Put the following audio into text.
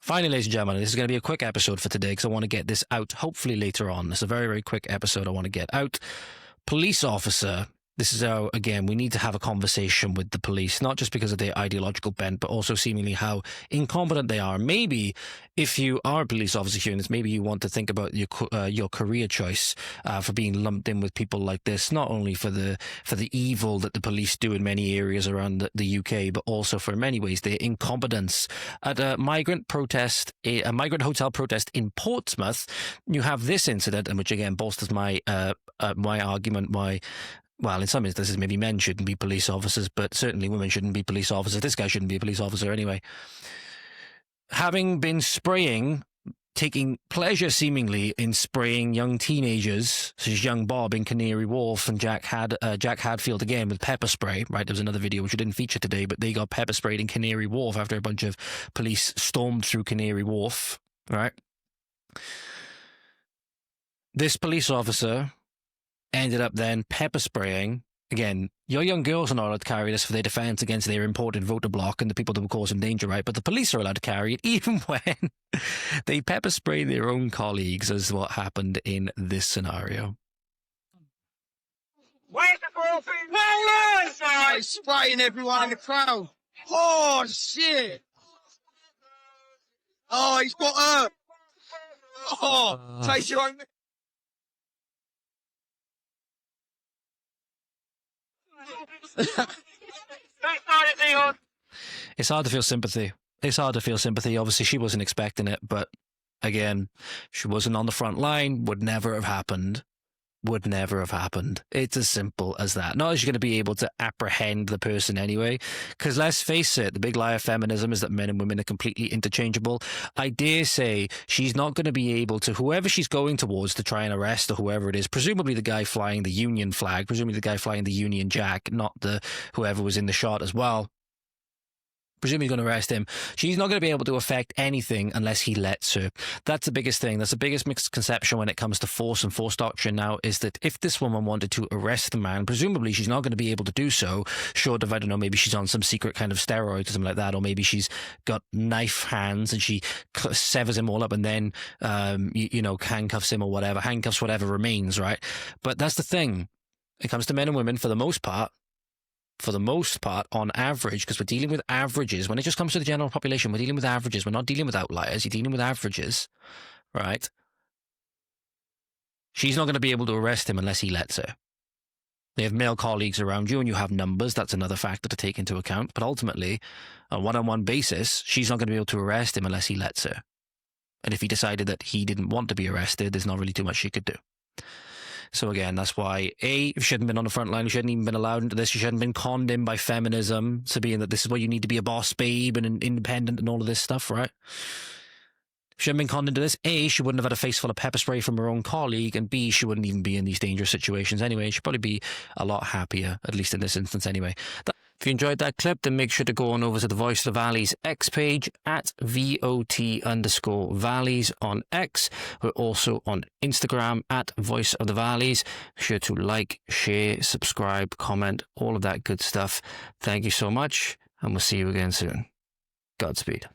Finally, ladies and gentlemen, this is going to be a quick episode for today because I want to get this out hopefully later on. It's a very, very quick episode I want to get out. Police officer. This is how, again, we need to have a conversation with the police, not just because of their ideological bent, but also seemingly how incompetent they are. Maybe if you are a police officer hearing this, maybe you want to think about your career choice for being lumped in with people like this, not only for the evil that the police do in many areas around the UK, but also for in many ways their incompetence. At a migrant hotel protest in Portsmouth, you have this incident, and which again bolsters my argument why. Well, in some instances, maybe men shouldn't be police officers, but certainly women shouldn't be police officers. This guy shouldn't be a police officer anyway. Having been taking pleasure seemingly in spraying young teenagers, such as young Bob in Canary Wharf and Jack Hadfield again with pepper spray, right? There was another video which we didn't feature today, but they got pepper sprayed in Canary Wharf after a bunch of police stormed through Canary Wharf, right? This police officer ended up then pepper spraying. Again, your young girls are not allowed to carry this for their defense against their imported voter bloc and the people that will cause them danger, right? But the police are allowed to carry it even when they pepper spray their own colleagues, as what happened in this scenario. Where's the trophy? He's spraying everyone in the crowd. Oh, shit. Oh, he's got hurt. Oh, take your own... It's hard to feel sympathy. Obviously, she wasn't expecting it, but again, she wasn't on the front line. Would never have happened. It's as simple as that. Not as you're going to be able to apprehend the person anyway, because let's face it, the big lie of feminism is that men and women are completely interchangeable. I dare say she's not going to be able to, whoever she's going towards to try and arrest or whoever it is, presumably the guy flying the Union flag, presumably the guy flying the Union Jack, not whoever was in the shot as well. Presumably going to arrest him. She's not going to be able to affect anything unless he lets her. That's the biggest thing. That's the biggest misconception when it comes to force and force doctrine now, is that if this woman wanted to arrest the man, presumably she's not going to be able to do so, short of, I don't know, maybe she's on some secret kind of steroid or something like that, or maybe she's got knife hands and she severs him all up and then, handcuffs him or whatever, handcuffs whatever remains, right? But that's the thing. It comes to men and women, for the most part, on average, because we're dealing with averages. When it just comes to the general population, we're dealing with averages. We're not dealing with outliers. You're dealing with averages, right? She's not going to be able to arrest him unless he lets her. They have male colleagues around you and you have numbers. That's another factor to take into account. But ultimately, on a one-on-one basis, she's not going to be able to arrest him unless he lets her. And if he decided that he didn't want to be arrested, there's not really too much she could do. So again, that's why, A, she shouldn't have been on the front line. She shouldn't even been allowed into this. She shouldn't have been conned in by feminism to being that this is where you need to be a boss babe and independent and all of this stuff, right? She shouldn't have been conned into this. A, she wouldn't have had a face full of pepper spray from her own colleague. And B, she wouldn't even be in these dangerous situations anyway. She'd probably be a lot happier, at least in this instance anyway. If you enjoyed that clip, then make sure to go on over to the Voice of the Valleys X page at VOT_Valleys on X. We're also on Instagram at Voice of the Valleys. Be sure to like, share, subscribe, comment, all of that good stuff. Thank you so much, and we'll see you again soon. Godspeed.